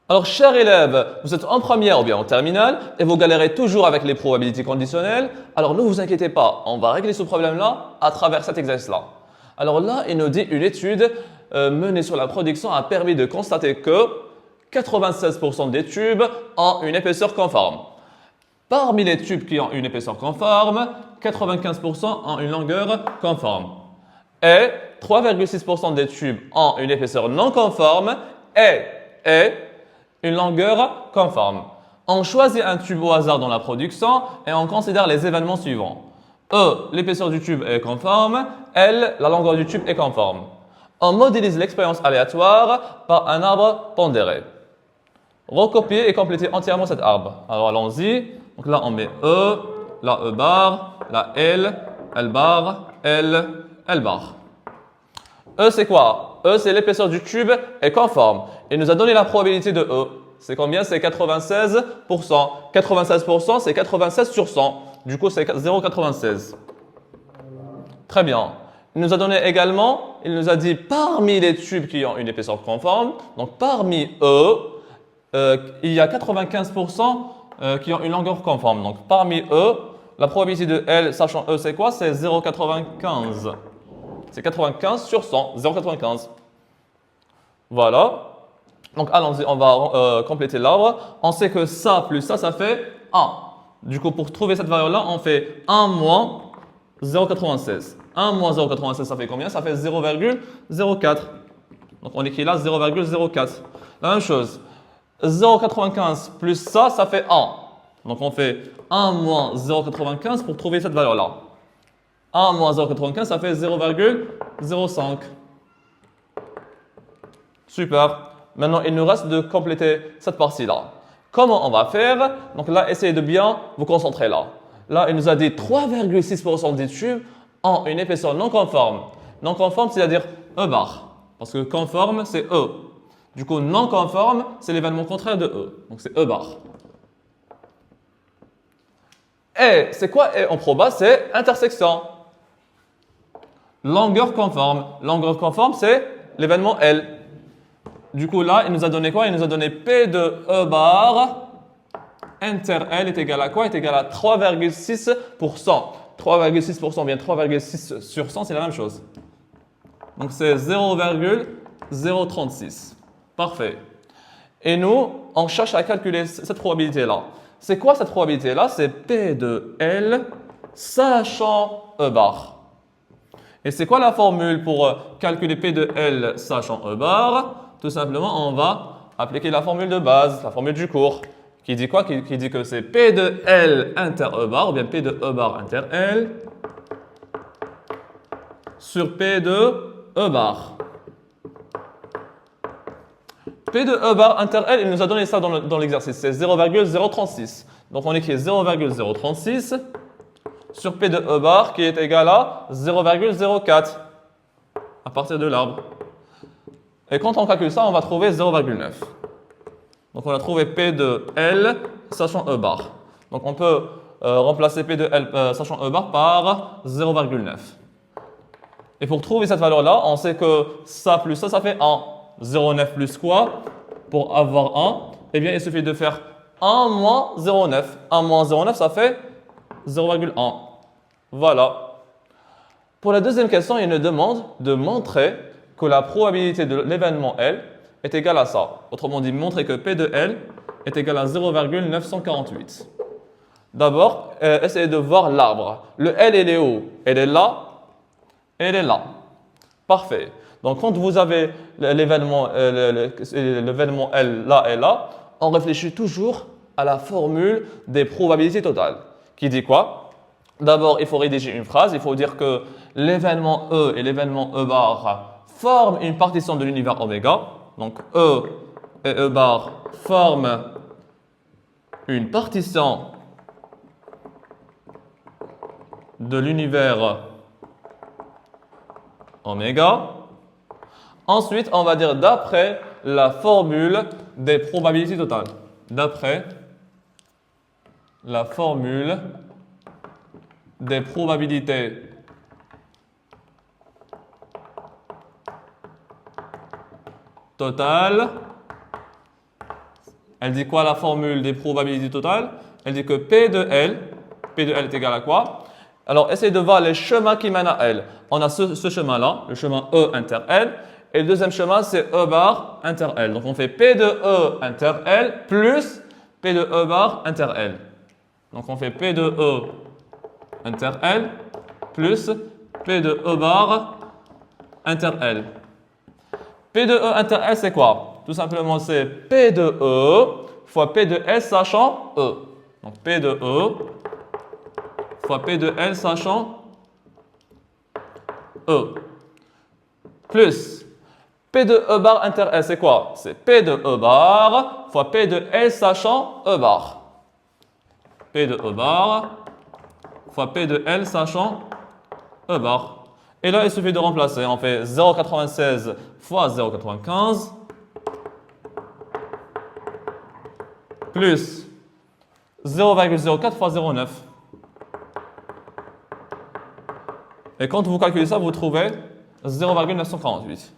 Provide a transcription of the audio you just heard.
Alors, chers élèves, vous êtes en première ou bien en terminale et vous galérez toujours avec les probabilités conditionnelles. Alors, ne vous inquiétez pas, on va régler ce problème-là à travers cet exercice-là. Alors là, il nous dit une étude menée sur la production a permis de constater que 96% des tubes ont une épaisseur conforme. Parmi les tubes qui ont une épaisseur conforme, 95% ont une longueur conforme. Et 3,6% des tubes ont une épaisseur non conforme et une longueur conforme. On choisit un tube au hasard dans la production et on considère les événements suivants. E, l'épaisseur du tube est conforme. L, la longueur du tube est conforme. On modélise l'expérience aléatoire par un arbre pondéré. Recopier et compléter entièrement cet arbre. Alors allons-y. Donc là on met E, là E bar, là L bar, L bar. E c'est quoi? E c'est l'épaisseur du tube est conforme. Il nous a donné la probabilité de E. C'est combien? C'est 96%. 96% c'est 96 sur 100. Du coup c'est 0,96. Très bien. Il nous a donné également, il nous a dit parmi les tubes qui ont une épaisseur conforme, donc parmi eux, il y a 95% qui ont une longueur conforme. Donc parmi eux, la probabilité de L, sachant E c'est quoi? C'est 0,95. C'est 95 sur 100, 0,95. Voilà. Donc allons-y, on va compléter l'arbre. On sait que ça plus ça fait 1. Du coup, pour trouver cette valeur-là, on fait 1 moins 0,96. 1 moins 0,96, ça fait combien? Ça fait 0,04. Donc on écrit là 0,04. La même chose. 0,95 plus ça fait 1. Donc on fait 1 moins 0,95 pour trouver cette valeur-là. 1 moins 0,95, ça fait 0,05. Super. Maintenant, il nous reste de compléter cette partie-là. Comment on va faire? Donc là, essayez de bien vous concentrer là. Là, il nous a dit 3,6% des tubes ont une épaisseur non conforme. Non conforme, c'est-à-dire E bar. Parce que conforme, c'est E. Du coup, non conforme, c'est l'événement contraire de E. Donc c'est E bar. Et c'est quoi E en proba? C'est intersection. Longueur conforme. Longueur conforme, c'est l'événement L. Du coup, là, il nous a donné quoi? Il nous a donné P de E bar inter L est égal à quoi? Est égal à 3,6%. 3,6% bien 3,6 sur 100, c'est la même chose. Donc, c'est 0,036. Parfait. Et nous, on cherche à calculer cette probabilité-là. C'est quoi cette probabilité-là? C'est P de L sachant E bar. Et c'est quoi la formule pour calculer P de L sachant E bar? Tout simplement, on va appliquer la formule de base, la formule du cours, qui dit quoi? Qui dit que c'est P de L inter E bar, ou bien P de E bar inter L, sur P de E bar. P de E bar inter L, il nous a donné ça dans l'exercice, c'est 0,036. Donc on écrit 0,036 sur P de E bar qui est égal à 0,04 à partir de l'arbre. Et quand on calcule ça, on va trouver 0,9. Donc on a trouvé P de L sachant E bar. Donc on peut remplacer P de L sachant E bar par 0,9. Et pour trouver cette valeur-là, on sait que ça plus ça fait 1. 0,9 plus quoi? Pour avoir 1, eh bien il suffit de faire 1 moins 0,9. 1 moins 0,9, ça fait 0,1. Voilà. Pour la deuxième question, il nous demande de montrer que la probabilité de l'événement L est égale à ça. Autrement dit, montrer que P de L est égal à 0,948. D'abord, essayez de voir l'arbre. Le L, il est où? Elle est là, elle est là. Parfait. Donc, quand vous avez l'événement L là et là, on réfléchit toujours à la formule des probabilités totales. Qui dit quoi? D'abord, il faut rédiger une phrase. Il faut dire que l'événement E et l'événement E bar forment une partition de l'univers oméga. Donc, E et E bar forment une partition de l'univers oméga. Ensuite, on va dire d'après la formule des probabilités totales. D'après la formule des probabilités totales Elle dit quoi la formule des probabilités totales? Elle dit que P de L est égal à quoi? Alors, essayez de voir les chemins qui mènent à L. On a ce chemin-là, le chemin E inter L. Et le deuxième chemin, c'est E bar inter L. Donc, on fait P de E inter L plus P de E bar inter L. Donc, on fait P de E inter L plus P de E bar inter L. P de E inter L, c'est quoi? Tout simplement, c'est P de E fois P de L sachant E. Donc, P de E fois P de L sachant E. Plus P de E bar inter L, c'est quoi? C'est P de E bar fois P de L sachant E bar. P de E bar fois P de L sachant E bar. Et là, il suffit de remplacer. On fait 0,96 fois 0,95 plus 0,04 fois 0,9. Et quand vous calculez ça, vous trouvez 0,948.